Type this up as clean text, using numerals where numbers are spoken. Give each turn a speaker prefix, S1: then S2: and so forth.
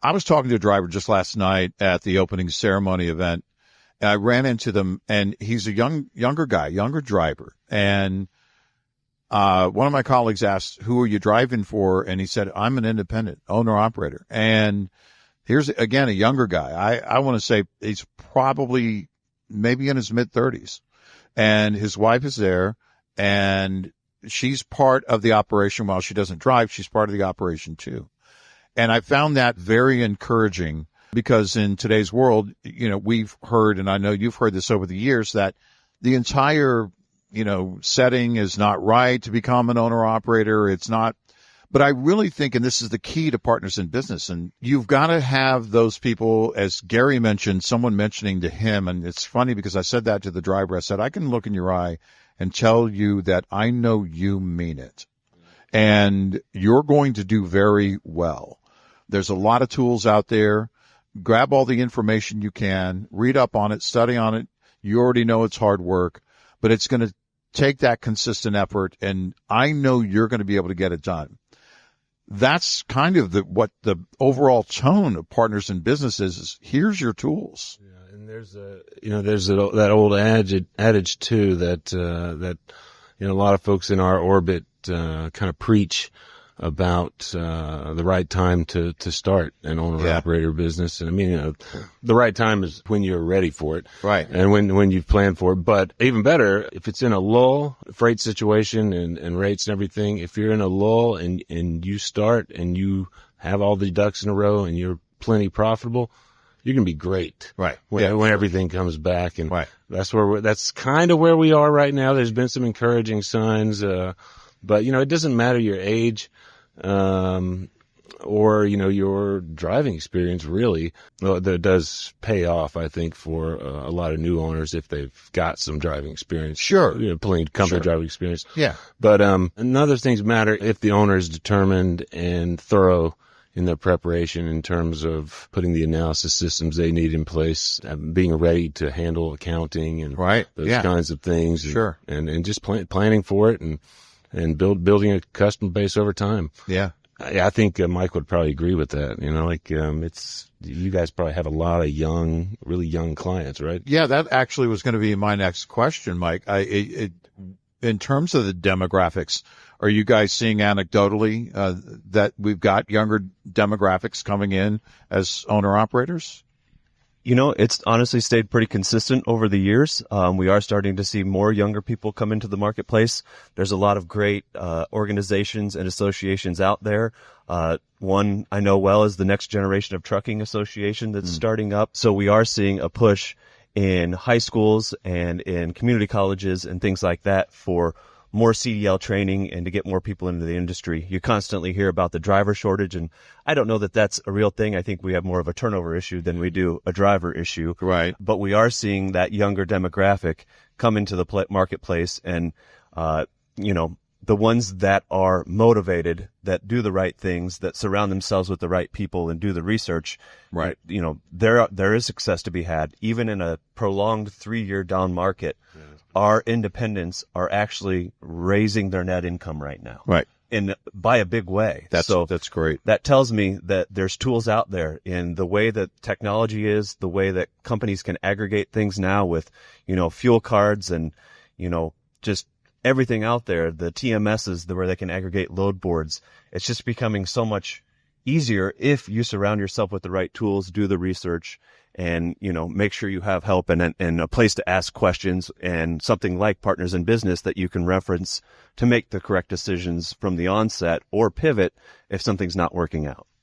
S1: I was talking to a driver just last night at the opening ceremony event, and I ran into them, and he's a younger guy, younger driver. And one of my colleagues asked, "Who are you driving for?" And he said, "I'm an independent owner-operator." And here's, again, a younger guy. I want to say he's probably maybe in his mid-30s. And his wife is there, and she's part of the operation. While she doesn't drive, she's part of the operation too. And I found that very encouraging because in today's world, we've heard, and I know you've heard this over the years, that the entire, setting is not right to become an owner-operator. It's not. But I really think, and this is the key to Partners in Business, and you've got to have those people, as Gary mentioned, someone mentioning to him, and it's funny because I said that to the driver. I said, I can look in your eye and tell you that I know you mean it, and you're going to do very well. There's a lot of tools out there. Grab all the information you can, read up on it, study on it. You already know it's hard work, but it's going to take that consistent effort, and I know you're going to be able to get it done. That's kind of what the overall tone of Partners in Business is here's your tools.
S2: Yeah, and there's that old adage too that a lot of folks in our orbit kind of preach about the right time to start an owner-operator business. And I mean, the right time is when you're ready for it.
S1: Right.
S2: And when you've planned for it. But even better, if it's in a lull, freight situation and rates and everything, if you're in a lull and you start and you have all the ducks in a row and you're plenty profitable, you're going to be great.
S1: Right.
S2: When everything comes back. And
S1: right.
S2: That's kind of where we are right now. There's been some encouraging signs. But it doesn't matter your age, or, your driving experience really. Well, that does pay off, I think, for a lot of new owners if they've got some driving experience.
S1: Sure.
S2: Plenty of company driving experience.
S1: Yeah.
S2: But, and other things matter if the owner is determined and thorough in their preparation in terms of putting the analysis systems they need in place, being ready to handle accounting and those kinds of things.
S1: Sure.
S2: And just planning for it and building a customer base over time.
S1: Yeah.
S2: I think Mike would probably agree with that. It's, you guys probably have a lot of really young clients, right?
S1: Yeah, that actually was going to be my next question, Mike. In terms of the demographics, are you guys seeing anecdotally that we've got younger demographics coming in as owner-operators?
S3: It's honestly stayed pretty consistent over the years. We are starting to see more younger people come into the marketplace. There's a lot of great organizations and associations out there. One I know well is the Next Generation of Trucking Association that's starting up. So we are seeing a push in high schools and in community colleges and things like that for more CDL training and to get more people into the industry. You constantly hear about the driver shortage, and I don't know that that's a real thing. I think we have more of a turnover issue than we do a driver issue.
S1: Right.
S3: But we are seeing that younger demographic come into the marketplace, and, the ones that are motivated, that do the right things, that surround themselves with the right people and do the research.
S1: Right.
S3: There is success to be had, even in a prolonged 3-year down market. Yeah. Our independents are actually raising their net income right now.
S1: Right.
S3: And by a big way.
S1: That's great.
S3: That tells me that there's tools out there in the way that technology is, the way that companies can aggregate things now with, fuel cards and, just everything out there, the TMSs, where they can aggregate load boards. It's just becoming so much easier if you surround yourself with the right tools, do the research, and, make sure you have help and a place to ask questions and something like Partners in Business that you can reference to make the correct decisions from the onset or pivot if something's not working out.